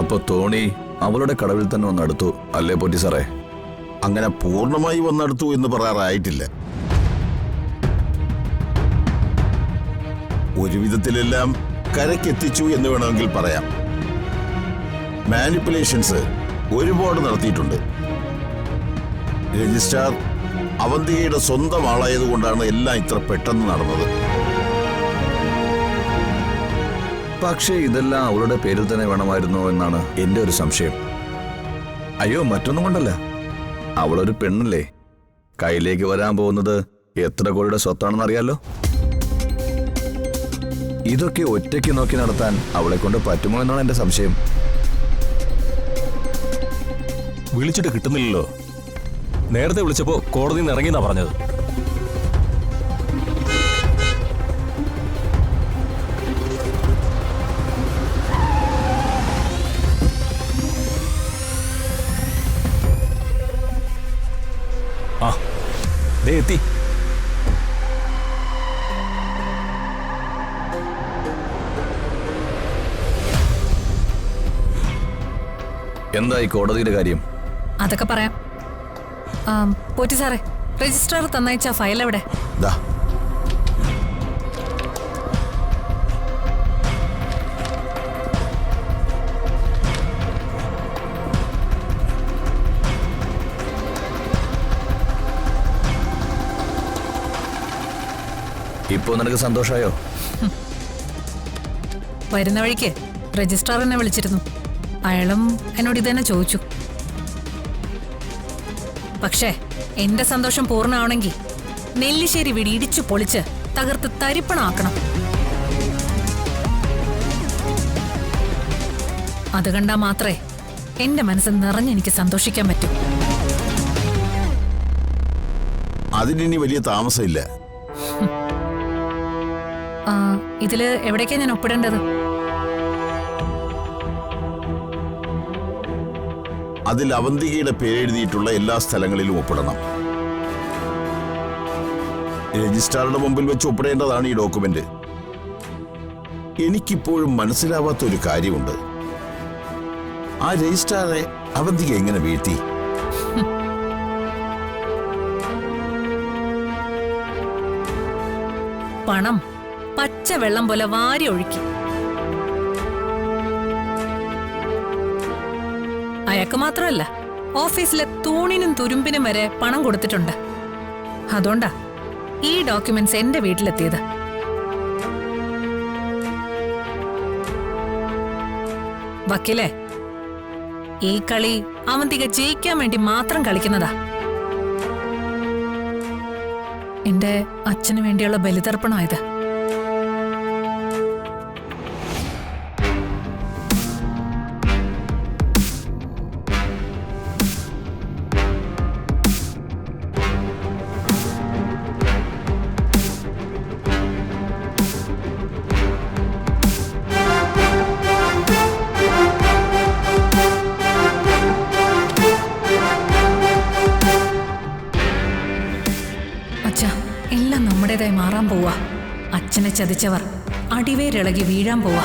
അപ്പൊ തോണി അവളുടെ കടവിൽ തന്നെ വന്നെടുത്തു അല്ലേ പോറ്റി സാറേ? അങ്ങനെ പൂർണ്ണമായി വന്നെടുത്തു എന്ന് പറയാറായിട്ടില്ല. ഒരു വിധത്തിലെല്ലാം കരക്കെത്തിച്ചു എന്ന് വേണമെങ്കിൽ പറയാം. മാനിപ്പുലേഷൻസ് ഒരുപാട് നടത്തിയിട്ടുണ്ട്. രജിസ്ട്രാർ അവന്തികയുടെ സ്വന്തം ആളായതുകൊണ്ടാണ് എല്ലാം ഇത്ര പെട്ടെന്ന് നടന്നത്. പക്ഷേ ഇതെല്ലാം അവളുടെ പേരിൽ തന്നെ വേണമായിരുന്നോ എന്നാണ് എന്റെ ഒരു സംശയം. അയ്യോ, മറ്റൊന്നും കൊണ്ടല്ല. അവളൊരു പെണ്ണല്ലേ. കയ്യിലേക്ക് വരാൻ പോകുന്നത് എത്ര കോടിയുടെ സ്വത്താണെന്ന് അറിയാലോ. ഇതൊക്കെ ഒറ്റയ്ക്ക് നോക്കി നടത്താൻ അവളെ കൊണ്ട് പറ്റുമോ എന്നാണ് എന്റെ സംശയം. വിളിച്ചിട്ട് കിട്ടുന്നില്ലല്ലോ. നേരത്തെ വിളിച്ചപ്പോ കോടതിയിൽ നിന്ന് ഇറങ്ങിയെന്നാ പറഞ്ഞത്. ആ, ദേ എത്തി. എന്തായി കോടതിയുടെ കാര്യം? അതൊക്കെ പറയാം. പോറ്റി സാറേ, രജിസ്ട്രാർ തന്നയച്ച ഫയൽ എവിടെ? ദാ ഇപ്പോ നിനക്ക് സന്തോഷമായോ? വരുന്ന വഴിക്ക് രജിസ്ട്രാർ എന്നെ വിളിച്ചിരുന്നു. അയാളും എന്നോട് ഇതന്നെ ചോദിച്ചു. പക്ഷേ എന്റെ സന്തോഷം പൂർണ്ണമാണെങ്കിൽ നെല്ലിശ്ശേരി വീട് ഇടിച്ചു പൊളിച്ച് തകർത്ത് തരിപ്പണാക്കണം. അത് കണ്ടാ മാത്രമേ എന്റെ മനസ്സ് നിറഞ്ഞെനിക്ക് സന്തോഷിക്കാൻ പറ്റൂ. അതിനി വലിയ താമസമില്ല. ഇതില് എവിടേക്കാ ഞാൻ ഒപ്പിടേണ്ടത്? അതിൽ അവന്തികയുടെ പേരെഴുതിയിട്ടുള്ള എല്ലാ സ്ഥലങ്ങളിലും ഒപ്പിടണം. രജിസ്ട്രാറുടെ മുമ്പിൽ വെച്ച് ഒപ്പിടേണ്ടതാണ് ഈ ഡോക്യുമെന്റ്. എനിക്കിപ്പോഴും മനസ്സിലാവാത്ത ഒരു കാര്യമുണ്ട്. ആ രജിസ്ട്രാറെ അവന്തിക എങ്ങനെ വീഴ്ത്തി? പണം പച്ച വെള്ളം പോലെ വാരി ഒഴുക്കി. അയാൾക്ക് മാത്രമല്ല, ഓഫീസിലെ തൂണിനും തുരുമ്പിനും വരെ പണം കൊടുത്തിട്ടുണ്ട്. അതുകൊണ്ടാ ഈ ഡോക്യുമെന്റ്സ് എന്റെ വീട്ടിലെത്തിയത്. വക്കീലേ, ഈ കളി അവന്തിക ജയിക്കാൻ വേണ്ടി മാത്രം കളിക്കുന്നതാ. എന്റെ അച്ഛന് വേണ്ടിയുള്ള ബലിതർപ്പണമായത്. എല്ലാം നമ്മുടേതായി മാറാൻ പോവാ. അച്ഛനെ ചതിച്ചവർ അടിവേരിളകി വീഴാൻ പോവാ.